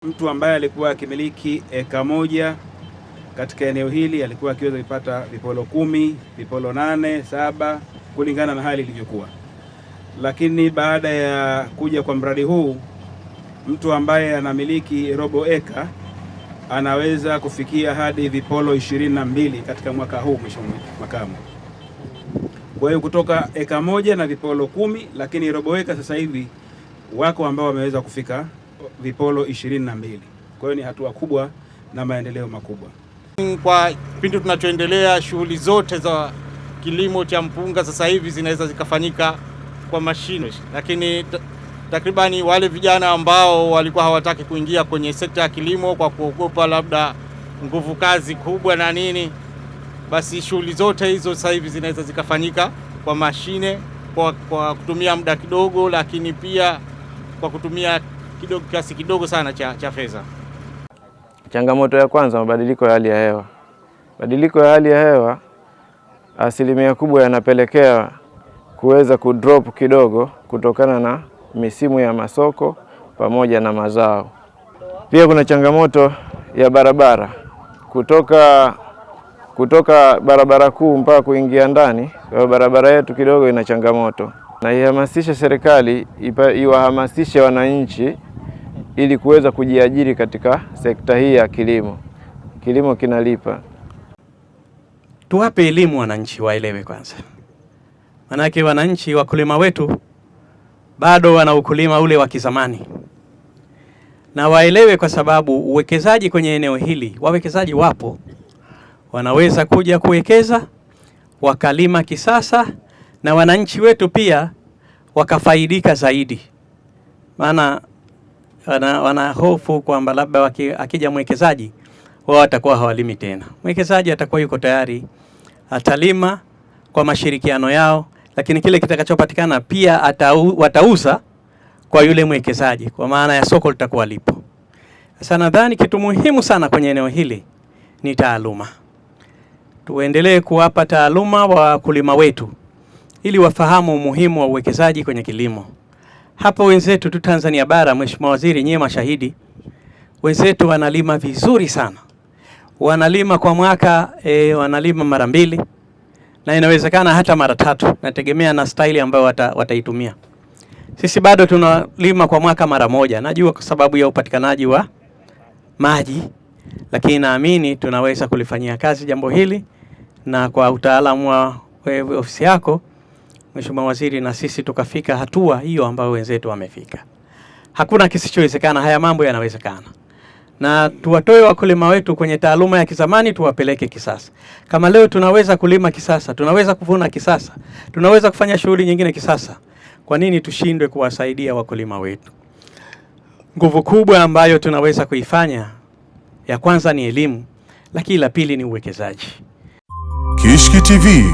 Mtu ambaye alikuwa akimiliki eka moja katika eneo hili alikuwa akiweza kupata vipolo 10, vipolo 8, 7 kulingana na hali ilivyokuwa. Lakini baada ya kuja kwa mradi huu, mtu ambaye anamiliki robo eka anaweza kufikia hadi vipolo 22 katika mwaka huu, Mheshimiwa Makamu. Kwa hiyo kutoka eka moja na vipolo 10, lakini robo eka sasa hivi wako ambao wameweza kufika vipolo 22. Kwa hiyo ni hatua kubwa na maendeleo makubwa. Kwa kipindi tunachoendelea, shughuli zote za kilimo cha mpunga sasa hivi zinaweza zikafanyika kwa mashine, lakini takribani wale vijana ambao walikuwa hawataki kuingia kwenye sekta ya kilimo kwa kuogopa labda nguvu kazi kubwa na nini, basi shughuli zote hizo sasa hivi zinaweza zikafanyika kwa mashine kwa kutumia muda kidogo, lakini pia kwa kutumia kiasi kidogo sana cha fedha. Changamoto ya kwanza, mabadiliko ya hali ya hewa. Mabadiliko ya hali ya hewa asilimia kubwa yanapelekea kuweza kudrop kidogo kutokana na misimu ya masoko pamoja na mazao. Pia kuna changamoto ya barabara, kutoka barabara kuu mpaka kuingia ndani, kwa barabara yetu kidogo ina changamoto. Na ihamasisha serikali iwahamasishe wananchi ili kuweza kujiajiri katika sekta hii ya kilimo. Kilimo kinalipa. Tuwape elimu wananchi waelewe kwanza. Manake wananchi, wakulima wetu bado wana ukulima ule wa kizamani. Na waelewe kwa sababu uwekezaji kwenye eneo hili, wawekezaji wapo. Wanaweza kuja kuwekeza, wakalima kisasa, na wananchi wetu pia wakafaidika zaidi. Maana wana hofu kwamba labda akija mwekezaji wao watakuwa hawalimi tena. Mwekezaji atakuwa yuko tayari, atalima kwa mashirikiano yao, lakini kile kitakachopatikana pia watauza kwa yule mwekezaji, kwa maana ya soko litakuwa lipo. Sasa nadhani kitu muhimu sana kwenye eneo hili ni taaluma. Tuendelee kuwapa taaluma wakulima wetu ili wafahamu umuhimu wa uwekezaji kwenye kilimo. Hapo wenzetu tu Tanzania bara, Mheshimiwa Waziri, nyewe mashahidi, wenzetu wanalima vizuri sana. Wanalima kwa mwaka wanalima mara 2 na inawezekana hata mara 3, nategemea na staili ambayo wataitumia. Sisi bado tunalima kwa mwaka mara 1. Najua kwa sababu ya upatikanaji wa maji, lakini naamini tunaweza kulifanyia kazi jambo hili, na kwa utaalamu wa ofisi yako Mheshimiwa Waziri, na sisi tukafika hatua hiyo ambayo wenzetu wamefika. Hakuna kisichowezekana, haya mambo yanawezekana. Na tuwatoe wakulima wetu kwenye taaluma ya kizamani, tuwapeleke kisasa. Kama leo tunaweza kulima kisasa, tunaweza kuvuna kisasa, tunaweza kufanya shughuli nyingine kisasa, kwa nini tushindwe kuwasaidia wakulima wetu? Nguvu kubwa ambayo tunaweza kuifanya, ya kwanza ni elimu, lakini la pili ni uwekezaji. Kishki TV,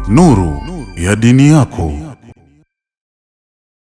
nuru ya dini yako.